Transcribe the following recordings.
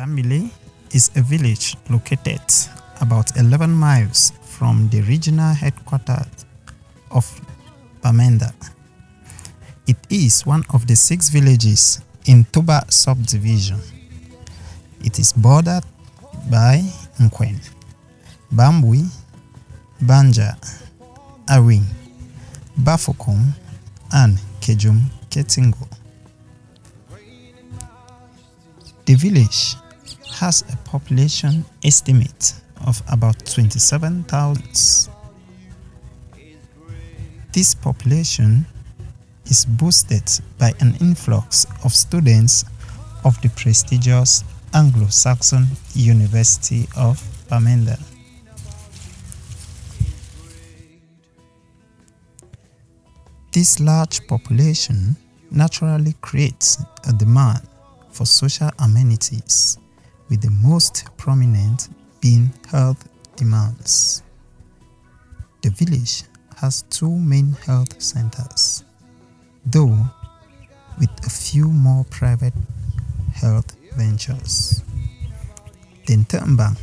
Bambili is a village located about 11 miles from the regional headquarters of Bamenda. It is one of the 6 villages in Toba subdivision. It is bordered by Nkwen, Bambui, Banja, Awing, Bafokom, and Kejum Ketingo. The village has a population estimate of about 27,000. This population is boosted by an influx of students of the prestigious Anglo-Saxon University of Bamenda. This large population naturally creates a demand for social amenities, with the most prominent being health demands. The village has 2 main health centers, though with a few more private health ventures. The Ntembang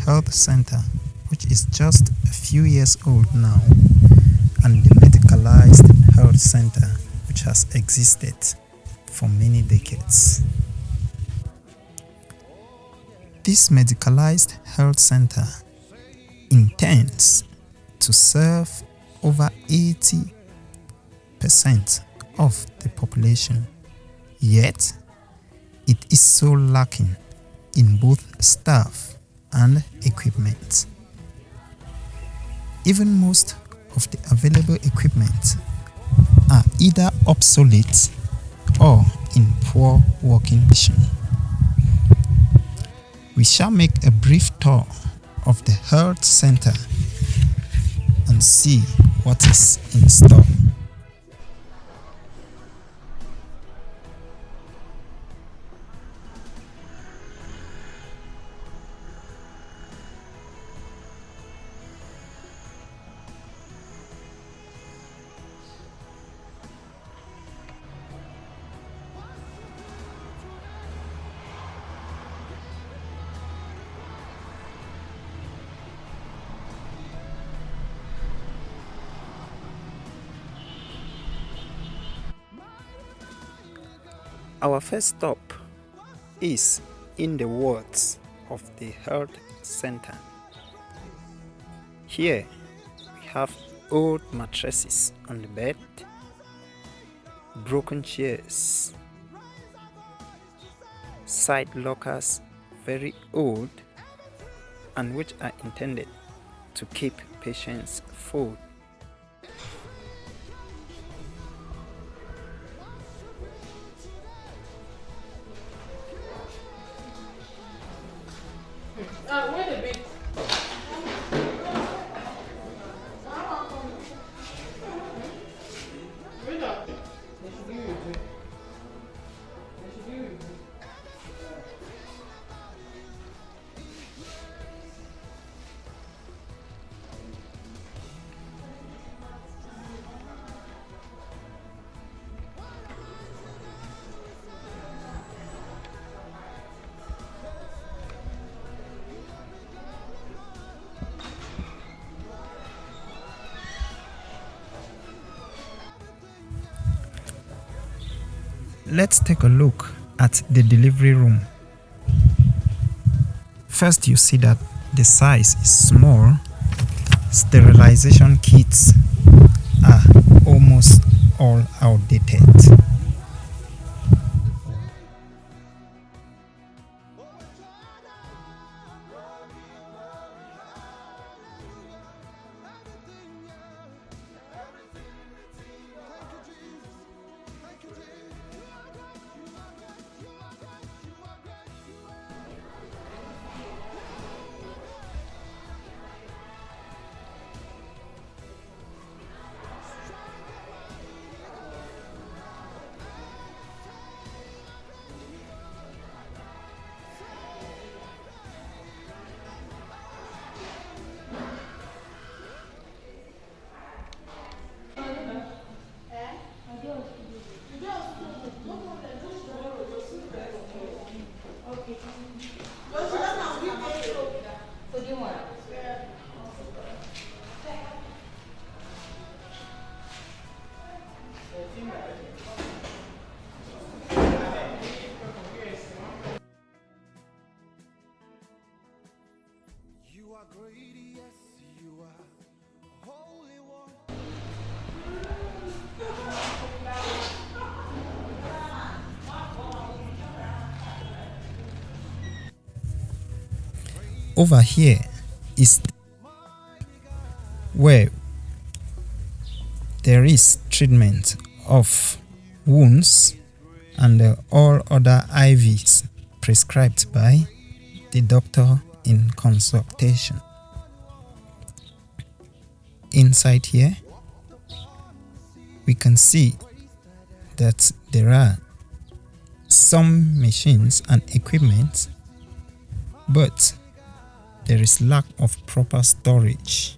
Health Center, which is just a few years old now, and the Medicalized Health Center, which has existed for many decades. This Medicalized Health Center intends to serve over 80% of the population, yet it is so lacking in both staff and equipment. Even most of the available equipment are either obsolete or in poor working condition. We shall make a brief tour of the health center and see what is in store. Our first stop is in the wards of the health center. Here we have old mattresses on the bed, broken chairs, side lockers very old and which are intended to keep patients' food. Let's take a look at the delivery room. First, you see that the size is small. Sterilization kits are almost all outdated. You are great, yes, you are holy one. Over here is where there is treatment of wounds and all other IVs prescribed by the doctor in consultation. Inside here, we can see that there are some machines and equipment, but there is lack of proper storage,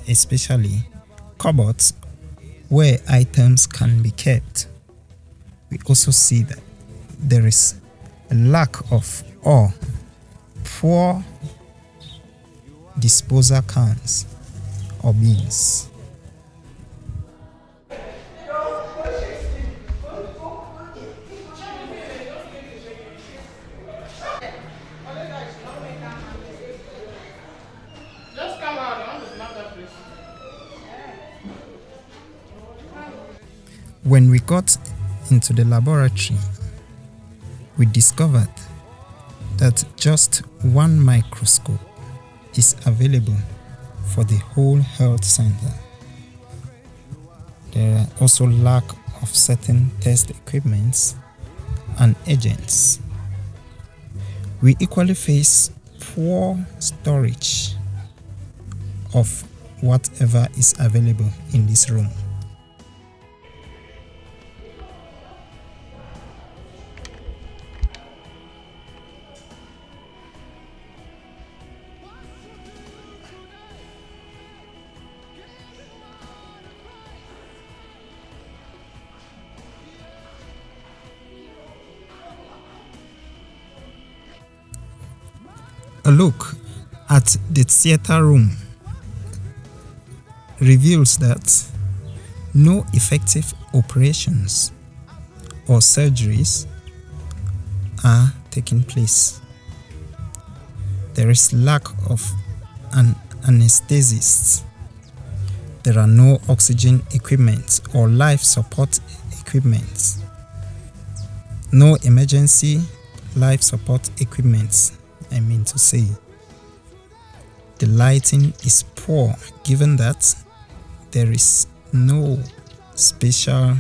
especially cupboards where items can be kept. We also see that there is a lack of or poor disposal cans or bins. When we got into the laboratory, we discovered that just one microscope is available for the whole health center. There are also lack of certain test equipments and agents. We equally face poor storage of whatever is available in this room. A look at the theater room reveals that no effective operations or surgeries are taking place. There is lack of an anesthetist. There are no oxygen equipment or life support equipment. No emergency life support equipment, I mean to say. The lighting is poor given that there is no special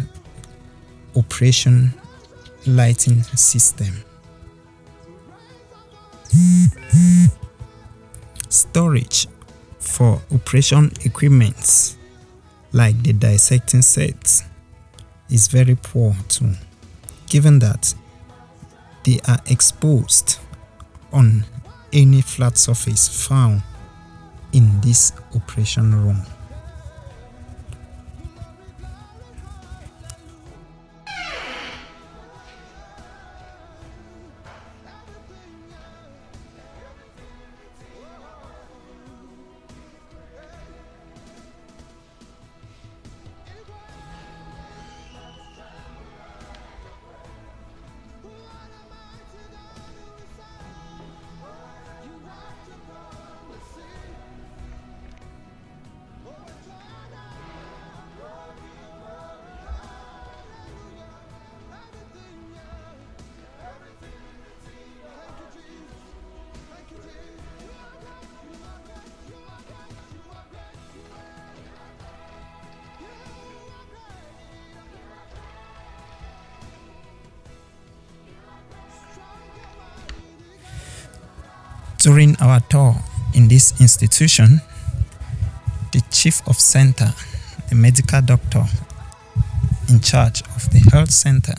operation lighting system. Storage for operation equipment like the dissecting set is very poor too, given that they are exposed on any flat surface found in this operation room. During our tour in this institution, the chief of center, the medical doctor in charge of the health center,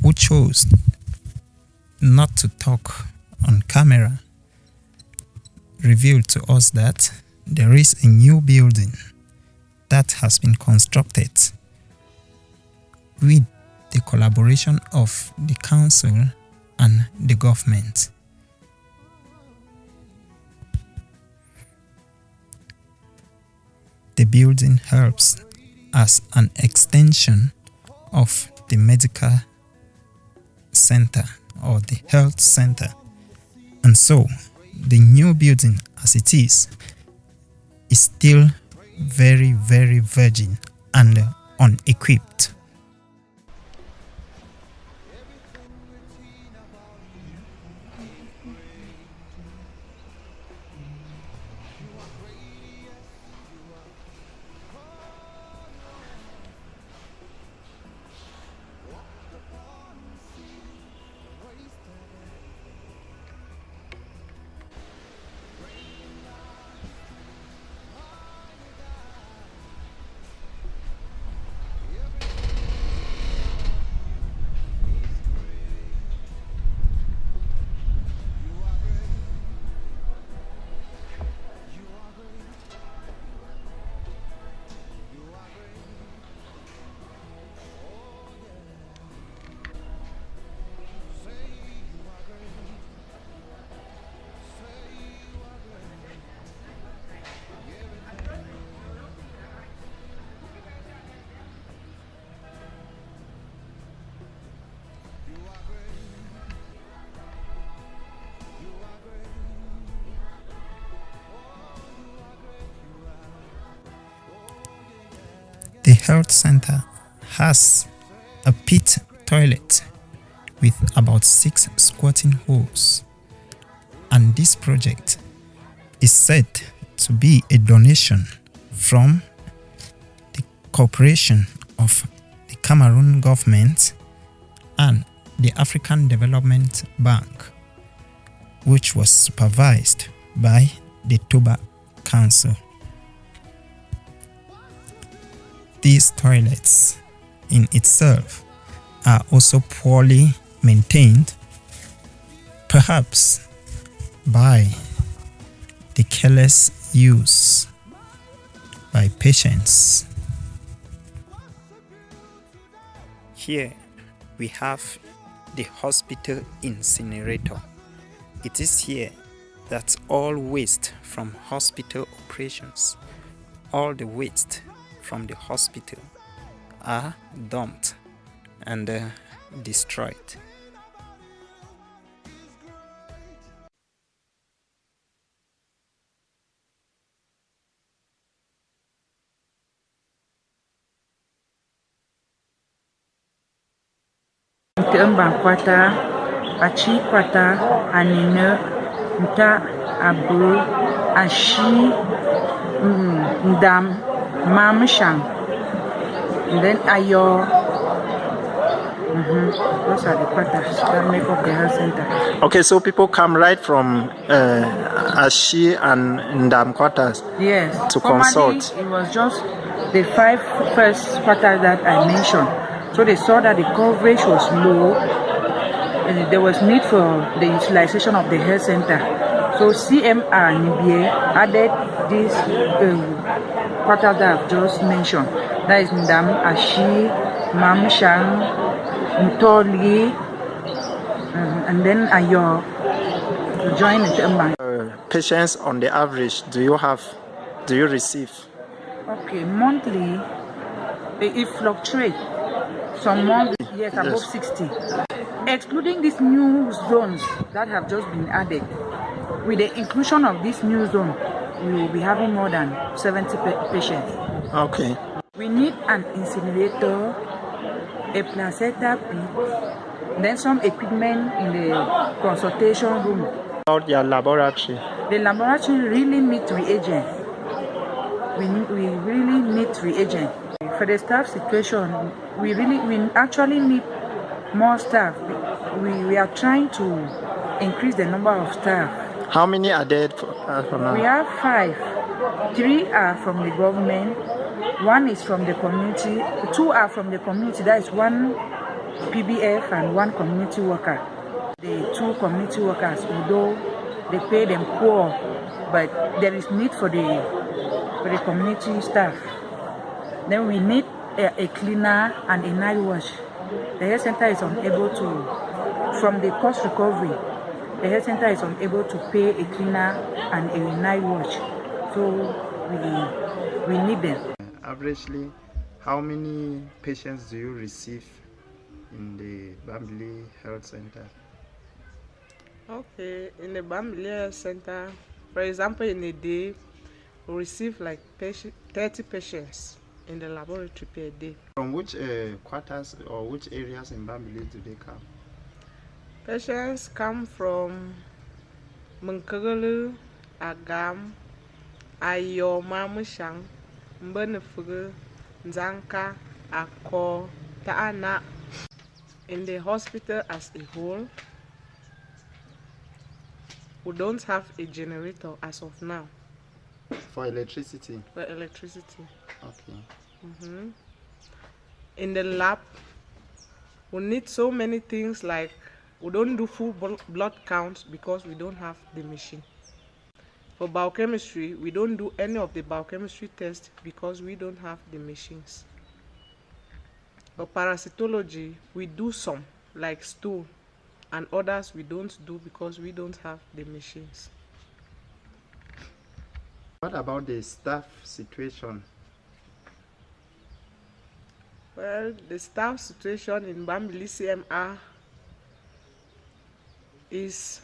who chose not to talk on camera, revealed to us that there is a new building that has been constructed with the collaboration of the council and the government. The building helps as an extension of the medical center or the health center. And so, the new building as it is still very, very virgin and unequipped. The health center has a pit toilet with about 6 squatting holes, and this project is said to be a donation from the cooperation of the Cameroon government and the African Development Bank, which was supervised by the Toba Council. These toilets in itself are also poorly maintained, perhaps by the careless use by patients. Here we have the hospital incinerator. It is here that all waste from hospital operations, all the waste from the hospital are dumped and destroyed. Mbankwata, Achikwata, Anine, Nta, Abu, Ashi, Ndam, Mamshang, and then Ayo. Those are the quarters that make up the health center. Okay, so people come right from Ashi and Ndam quarters, yes, to formerly, consult. It was just the 5 first quarters that I mentioned. So they saw that the coverage was low and there was need for the utilization of the health center. So CMR Nibie added these quarters that I've just mentioned. That is Ndam, Ashi, Mamshang, Ntoli, and then Ayo to join the Mbang. Patients on the average, do you receive? Okay, monthly, it fluctuates. Some months, yes, above 60. Excluding these new zones that have just been added, with the inclusion of this new zone, we will be having more than 70 patients. Okay. We need an incinerator, a placenta pit, then some equipment in the consultation room. About your laboratory? The laboratory really needs reagents. We really need reagents. For the staff situation, we actually need more staff. We are trying to increase the number of staff. How many are there for now? We have 5. 3 are from the government, 1 is from the community, 2 are from the community. That is 1 PBF and 1 community worker. The 2 community workers, although they pay them poor, but there is need for the community staff. Then we need a cleaner and a night watch. The health center is unable to, from the cost recovery, the health center is unable to pay a cleaner and a night watch. So we need them. Averagely, how many patients do you receive in the Bambili Health Center? Okay, in the Bambili Health Center, for example, in a day, we receive like 30 patients in the laboratory per day. From which quarters or which areas in Bambili do they come? Patients come from Munkagalu, Agam, Ayo, Mamushang, Mbenefugu, Nzanka, Ako, Taana. In the hospital as a whole, we don't have a generator as of now. For electricity? For electricity. Okay. In the lab, we need so many things like we don't do full blood counts because we don't have the machine. For biochemistry, we don't do any of the biochemistry tests because we don't have the machines. For parasitology, we do some, like stool, and others we don't do because we don't have the machines. What about the staff situation? Well, the staff situation in Bambili CMR is,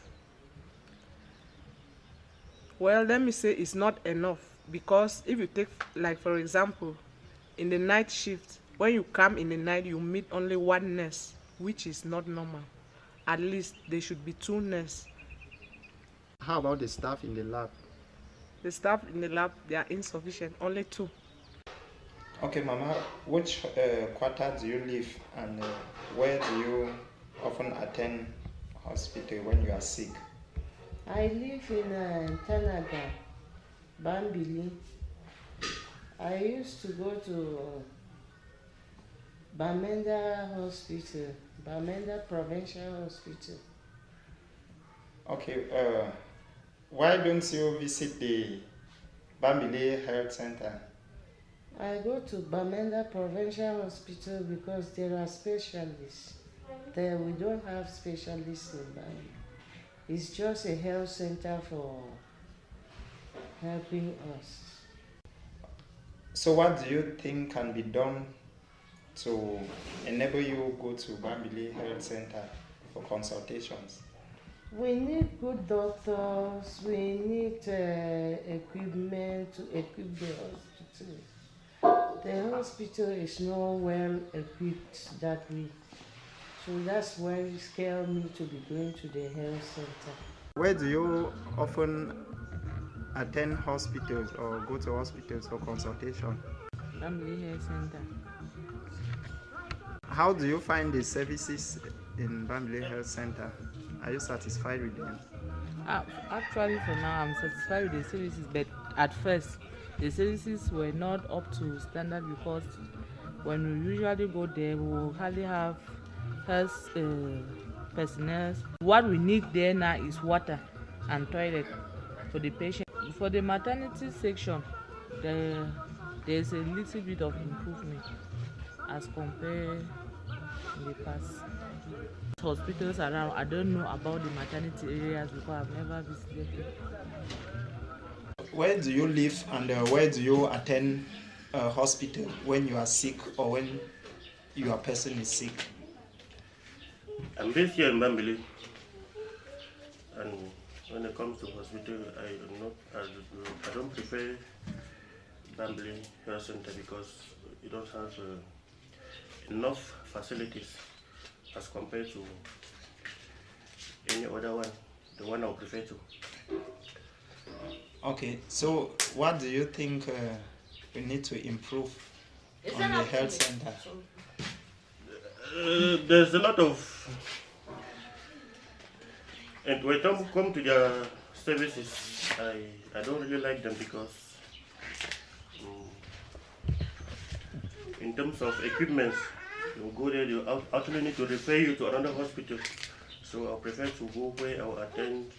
well, let me say it's not enough, because if you take, like for example, in the night shift, when you come in the night, you meet only one nurse, which is not normal. At least there should be 2 nurses. How about the staff in the lab? The staff in the lab, they are insufficient, only 2. Okay, Mama, which quarter do you live, and where do you often attend hospital when you are sick? I live in Tanaga, Bambili. I used to go to Bamenda Hospital, Bamenda Provincial Hospital. Okay, why don't you visit the Bambili Health Center? I go to Bamenda Provincial Hospital because there are specialists. There we don't have specialists in Bambili. It's just a health center for helping us. So what do you think can be done to enable you go to Bambili Health Center for consultations? We need good doctors, we need equipment to equip the hospital. The hospital is not well equipped that way. So that's why it scared me to be going to the health center. Where do you often attend hospitals or go to hospitals for consultation? Bambili Health Center. How do you find the services in Bambili Health Center? Are you satisfied with them? Actually, for now, I'm satisfied with the services, but at first, the services were not up to standard because when we usually go there, we will hardly have health personnel. What we need there now is water and toilet for the patient. For the maternity section, there's a little bit of improvement as compared in the past. Hospitals around, I don't know about the maternity areas because I've never visited it. Where do you live, and where do you attend hospital when you are sick or when your person is sick? I'm based here in Bambili, and when it comes to hospital, I don't prefer Bambili Health Center because it don't have enough facilities as compared to any other one, the one I would prefer to. Okay, so what do you think we need to improve on the health center? There's a lot of, and when it comes to their services, I don't really like them because in terms of equipment, you go there, you actually need to refer you to another hospital. So I prefer to go where I will attend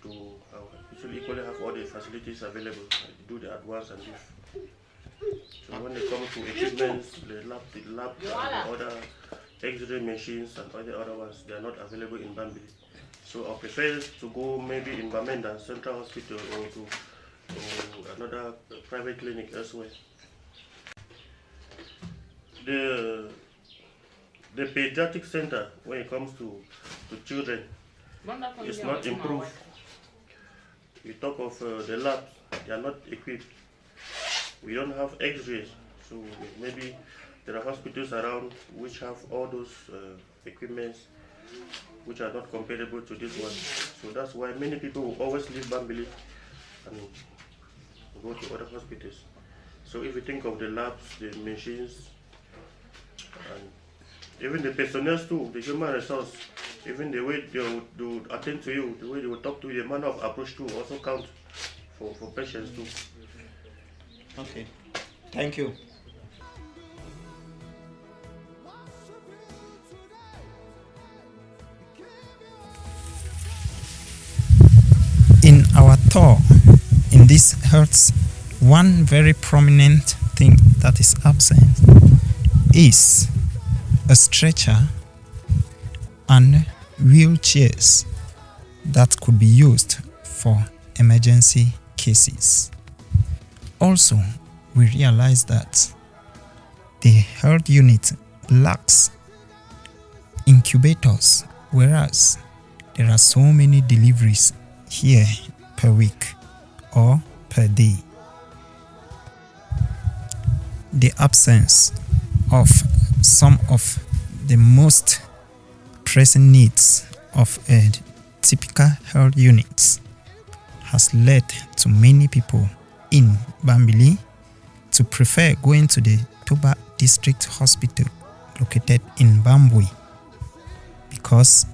to, I usually equally have all the facilities available, do the advance and leave. So when it comes to equipment, the lab and the other X-ray machines and all the other ones, they are not available in Bambili. So I prefer to go maybe in Bamenda Central Hospital or to or another private clinic elsewhere. The pediatric center, when it comes to children, is not improved. You talk of the labs, they are not equipped. We don't have x-rays, so maybe there are hospitals around which have all those equipments which are not comparable to this one. So that's why many people will always leave Bambili and go to other hospitals. So if you think of the labs, the machines, and even the personnel too, the human resource, even the way they will attend to you, the way they will talk to you, the manner of approach too also count for patients too. Okay, thank you. In our tour in these hearts, one very prominent thing that is absent is a stretcher and wheelchairs that could be used for emergency cases. Also, we realize that the health unit lacks incubators, whereas there are so many deliveries here per week or per day. The absence of some of the most pressing needs of a typical health unit has led to many people in Bambili to prefer going to the Toba District Hospital located in Bambui because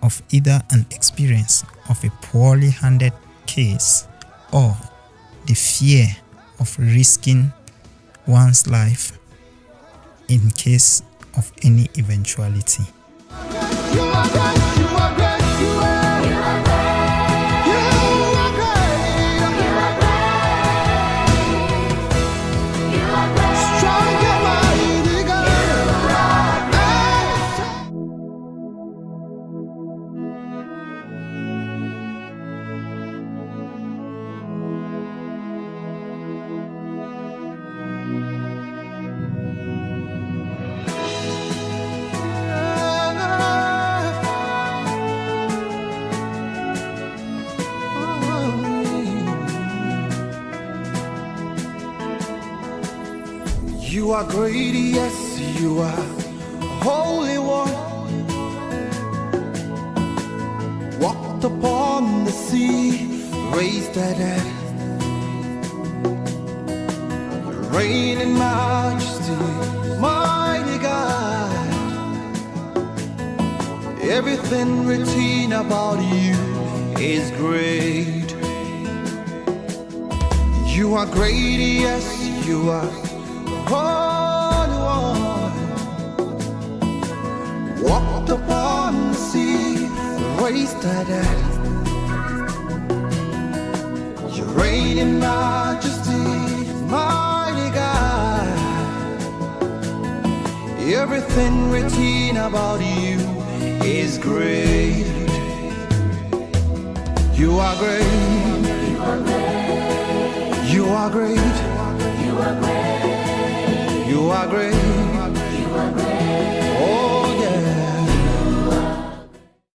of either an experience of a poorly handled case or the fear of risking one's life in case of any eventuality. You are great, yes, you are Holy One. Walked upon the sea, raised the dead. You reign in majesty, mighty God. Everything written about you is great. You are great, yes, you are Holy One. Walked upon the sea, raised the dead. You reign in majesty, mighty God. Everything written about you is great. You are great. You are great. You are great. You are great. You are great.